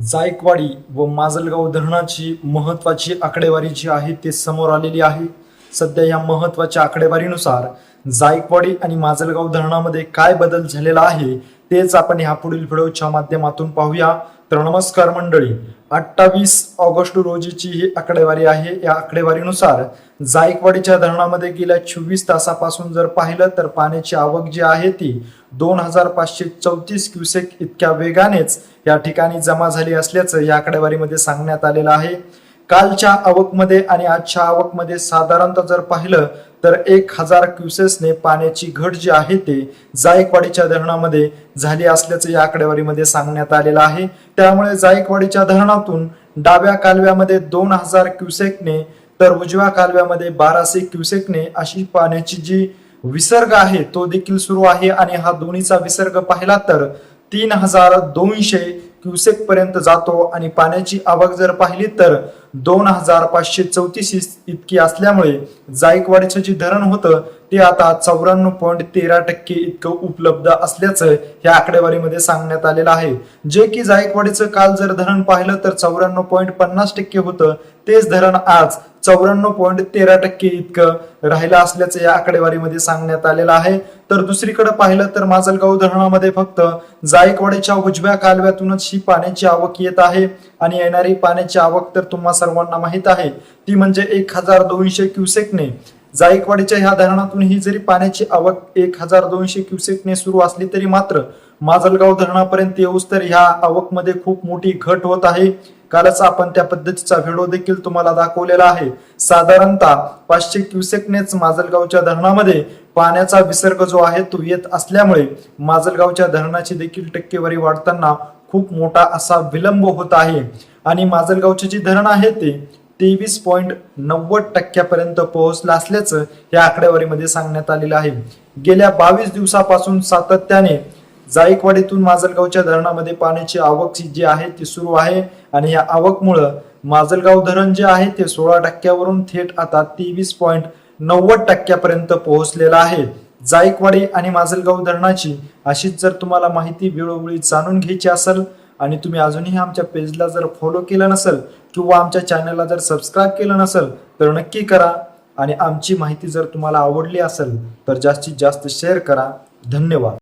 जायकवाडी व माजलगाव धरणाची महत्वाची आकडेवारी जी आहे ते समोर आलेली आहे। सध्या या महत्वाच्या आकडेवारीनुसार जायकवाडी आणि माजलगाव धरणामध्ये काय बदल झालेला आहे तेच आपण ह्या पुढील व्हिडिओच्या माध्यमातून पाहूया। तर नमस्कार मंडळी, 28 ऑगस्ट रोजीची ही आकडेवारी आहे। या आकडेवारीनुसार जायकवाडीच्या धरणामध्ये गेल्या 24 तासापासून जर पाहिलं तर पाण्याची आवक जी आहे ती 2534 क्युसेक इतक्या वेगानेच या ठिकाणी जमा झाली असल्याचं या आकडेवारीमध्ये सांगण्यात आलेलं आहे। कालच्या आवकमध्ये आणि आजच्या आवकमध्ये साधारणतः जर पाहिलं तर 1000 क्युसेसने पाण्याची घट जी आहे ते जायकवाडीच्या धरणामध्ये झाली असल्याचं या आकडेवारीमध्ये सांगण्यात आलेलं आहे। त्यामुळे जायकवाडीच्या धरणातून डाव्या कालव्यामध्ये 2000 क्युसेकने तर उजव्या कालव्यामध्ये 1200 क्युसेकने अशी पाण्याची जी विसर्ग आहे तो देखील सुरू आहे आणि हा दोन्हीचा विसर्ग पाहिला तर 3200 क्युसेक पर्यंत जातो आणि पाण्याची आवक जर पाहिली तर 2534 इतकी असल्यामुळे जायकवाडीचं जे धरण होतं ते आता 94.13% इतकं उपलब्ध असल्याचं या आकडेवारीमध्ये सांगण्यात आलेलं आहे। जे की जायकवाडीचं काल जर धरण पाहिलं तर 94.50% होतं, तेच धरण आज 94.13% इतकं राहिलं असल्याचं या आकडेवारीमध्ये सांगण्यात आलेलं आहे। तर दुसरीकडे पाहिलं तर माजलगाव धरणामध्ये फक्त जायकवाडीच्या उजव्या कालव्यातूनच ही पाण्याची आवक येत आहे आणि येणारी पाण्याची आवक तर तुम्हा सर्वांना माहित आहे ती म्हणजे 1200 क्युसेकने। जायकवाडीच्या ह्या धरणातून ही जरी पाण्याची आवक 1200 क्युसेकने सुरू असली तरी मात्र माजलगाव धरणापर्यंत येऊस तर ह्या आवकमध्ये खूप मोठी घट होत आहे। कालच आपण त्या पद्धतीचा व्हिडिओ देखील तुम्हाला दाखवलेला आहे। साधारणतः 500 क्युसेकनेच माजलगावच्या धरणामध्ये पाण्याचा विसर्ग जो आहे तो येत असल्यामुळे माजलगावच्या धरणाची देखील टक्केवारी वाढताना खूप मोठा असा विलंब होत आहे आणि माजलगावचे जे धरण आहे ते 23.90% पर्यंत पोहोचलं असल्याचं या आकडेवारीमध्ये सांगण्यात आलेलं आहे। गेल्या 22 दिवसापासून सातत्याने जायकवाडीतून माजलगावच्या धरणामध्ये पाण्याची आवक जी आहे ती सुरू आहे आणि या आवकमुळे माजलगाव धरण जे आहे ते 16% वरून थेट आता 23.90% पर्यंत पोहोचलेला आहे। जायकवाडी आणि माजलगाव धरणाची अशीच जर तुम्हाला माहिती वेळोवेळी जाणून घ्यायची असेल आणि तुम्ही अजूनही आमच्या पेजला जर फॉलो केलं नसेल किंवा आमच्या चॅनलला जर सबस्क्राईब केलं नसेल तर नक्की करा आणि आमची माहिती जर तुम्हाला आवडली असेल तर जास्तीत जास्त शेअर करा। धन्यवाद।